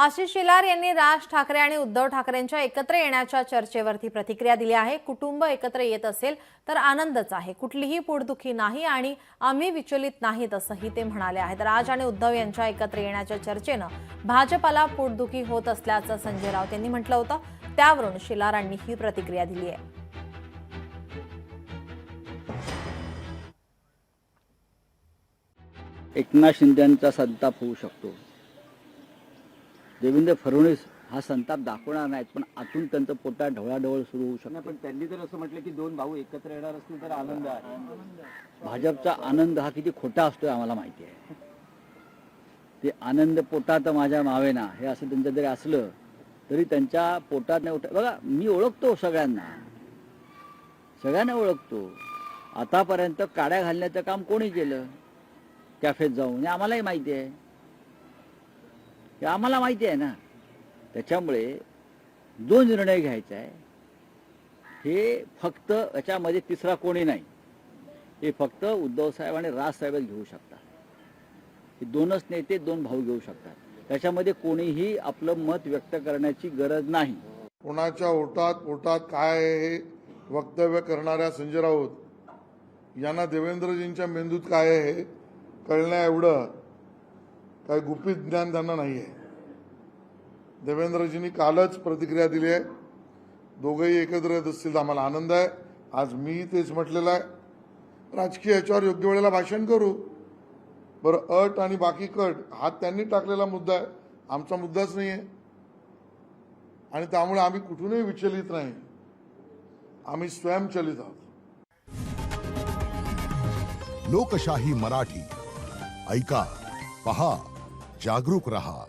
आशिष शेलार यांनी राज ठाकरे आणि उद्धव ठाकरेंच्या एकत्र येण्याच्या चर्चेवरती प्रतिक्रिया दिली आहे। कुटुंब एकत्र येत असेल तर आनंदच आहे, कुठलीही पोटदुखी नाही आणि आम्ही विचलित नाहीत असंही ते म्हणाले आहेत। राज आणि उद्धव यांच्या एकत्र येण्याच्या चर्चेनं भाजपला पोटदुखी होत असल्याचं संजय राऊत यांनी म्हटलं होतं। त्यावरून शेलारांनी ही प्रतिक्रिया दिली आहे। एकनाथ शिंदेंचा संताप होऊ शकतो, देवेंद्र फडणवीस हा संताप दाखवणार नाहीत, पण आतून त्यांचं पोटात ढवळाढवळ सुरू होऊ शकते। पण त्यांनी तर असं म्हटलं की दोन भाऊ एकत्र येणार असतील तर आनंद आहे। भाजपचा आनंद हा किती खोटा असतोय आम्हाला माहिती आहे। ते आनंद पोटात माझ्या मावेना हे असं त्यांचं जरी असलं तरी त्यांच्या पोटात नाही उठत। बघा, मी ओळखतो सगळ्यांना ओळखतो। आतापर्यंत काड्या घालण्याचं काम कोणी केलं कॅफेत जाऊन, आम्हालाही माहिती आहे, हे आम्हाला माहिती आहे ना। त्याच्यामुळे जो निर्णय घ्यायचा आहे हे फक्त याच्यामध्ये तिसरा कोणी नाही, हे फक्त उद्धव साहेब आणि राज साहेबच घेऊ शकतात। हे दोनच नेते, दोन भाऊ घेऊ शकतात, त्याच्यामध्ये कोणीही आपलं मत व्यक्त करण्याची गरज नाही। कोणाच्या पोटात काय आहे हे वक्तव्य करणाऱ्या संजय राऊत यांना देवेंद्रजींच्या मेंदूत काय आहे हे कळण्या एवढं काही गुपित ज्ञान त्यांना नाही आहे। देवेंद्रजींनी कालच प्रतिक्रिया दिली आहे, दोघंही एकत्र येत असतील तर आम्हाला आनंद आहे। आज मी तेच म्हटलेलं आहे, राजकीय याच्यावर योग्य वेळेला भाषण करू। बरं, अट आणि बाकी कट हा त्यांनी टाकलेला मुद्दा आहे, आमचा मुद्दाच नाही आहे, आणि त्यामुळे आम्ही कुठूनही विचलित नाही, आम्ही स्वयंचलित आहोत। लोकशाही मराठी ऐका, पहा, जागरूक रहा।